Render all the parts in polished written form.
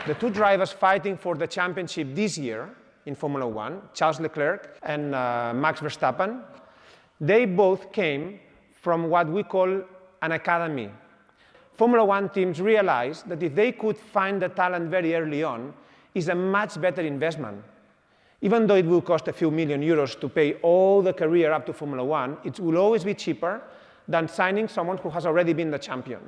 The two drivers fighting for the championship this year in Formula One, Charles Leclerc and Max Verstappen, they both came from what we call an academy. Formula One teams realized that if they could find the talent very early on, it's a much better investment. Even though it will cost a few million euros to pay all the career up to Formula One, it will always be cheaper than signing someone who has already been the champion.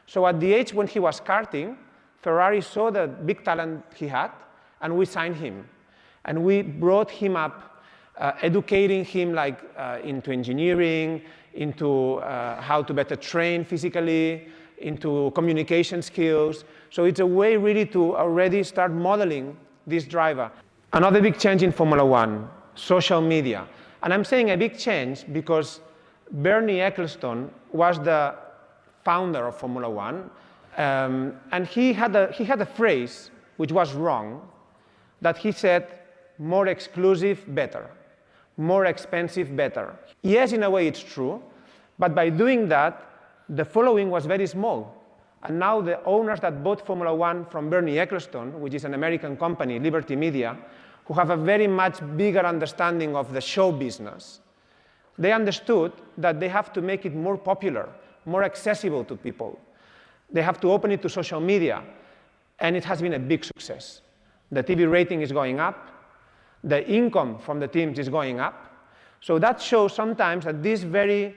So at the age when he was karting, Ferrari saw the big talent he had, and we signed him. And we brought him up, educating him into engineering, into how to better train physically, into communication skills. So it's a way really to already start modeling this driver. Another big change in Formula One, social media. And I'm saying a big change because Bernie Ecclestone was the founder of Formula One, and he had a phrase which was wrong, that he said, more exclusive, better. More expensive, better. Yes, in a way it's true, but by doing that, the following was very small. And now the owners that bought Formula One from Bernie Ecclestone, which is an American company, Liberty Media, who have a very much bigger understanding of the show business, they understood that they have to make it more popular, more accessible to people. They have to open it to social media, and it has been a big success. The TV rating is going up, the income from the teams is going up. So that shows sometimes that this very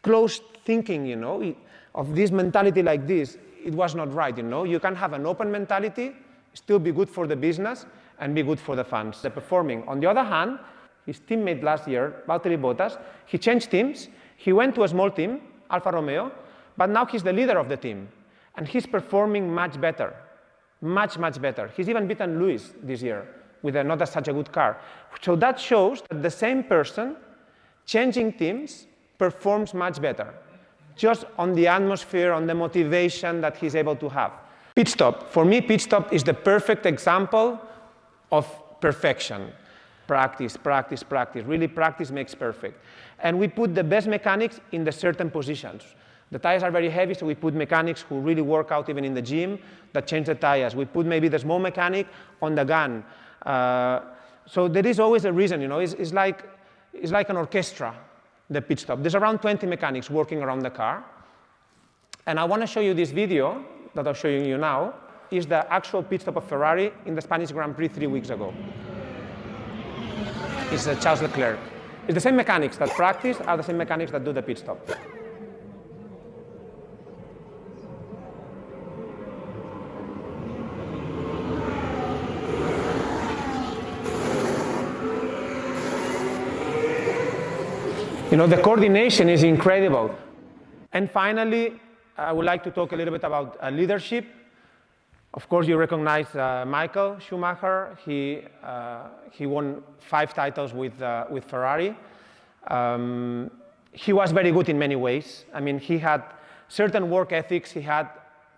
closed thinking, of this mentality like this, it was not right, You can have an open mentality, still be good for the business, and be good for the fans. They're performing. On the other hand, his teammate last year, Valtteri Bottas, he changed teams. He went to a small team, Alfa Romeo, but now he's the leader of the team. And he's performing much better, much, much better. He's even beaten Lewis this year with not such a good car. So that shows that the same person changing teams performs much better, just on the atmosphere, on the motivation that he's able to have. Pit stop. For me, pit stop is the perfect example of perfection. Practice, practice, practice. Really, practice makes perfect. And we put the best mechanics in the certain positions. The tires are very heavy, so we put mechanics who really work out even in the gym that change the tires. We put maybe the small mechanic on the gun. So there is always a reason, It's like an orchestra, the pit stop. There's around 20 mechanics working around the car. And I want to show you this video that I'm showing you now. Is the actual pit stop of Ferrari in the Spanish Grand Prix 3 weeks ago. It's Charles Leclerc. It's the same mechanics that practice are the same mechanics that do the pit stop. The coordination is incredible. And finally, I would like to talk a little bit about leadership. Of course, you recognize Michael Schumacher. He won 5 titles with Ferrari. He was very good in many ways. I mean, he had certain work ethics.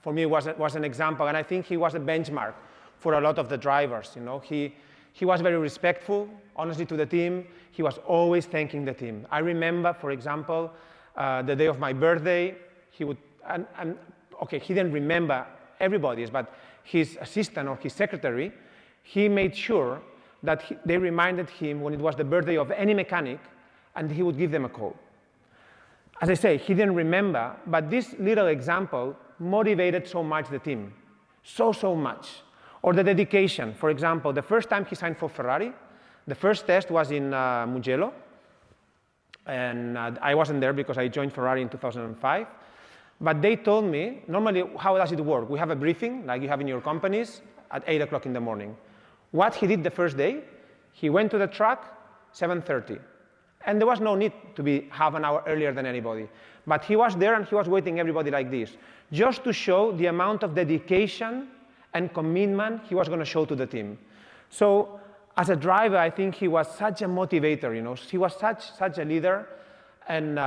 For me, was an example, and I think he was a benchmark for a lot of the drivers. He was very respectful, honestly, to the team. He was always thanking the team. I remember, for example, the day of my birthday, he would, okay, he didn't remember everybody's, but his assistant or his secretary, he made sure that they reminded him when it was the birthday of any mechanic, and he would give them a call. As I say, he didn't remember, but this little example motivated so much the team, so much. Or the dedication. For example, the first time he signed for Ferrari, the first test was in Mugello, and I wasn't there because I joined Ferrari in 2005. But they told me, normally, how does it work? We have a briefing, like you have in your companies, at 8 o'clock in the morning. What he did the first day, he went to the track, 7:30. And there was no need to be half an hour earlier than anybody. But he was there and he was waiting everybody like this, just to show the amount of dedication and commitment he was going to show to the team. So as a driver, I think he was such a motivator, He was such a leader. And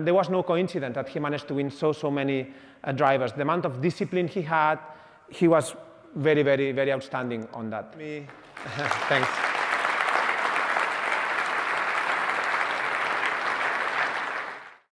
there was no coincidence that he managed to win so many drivers. The amount of discipline he had, he was very, very, very outstanding on that. Thanks.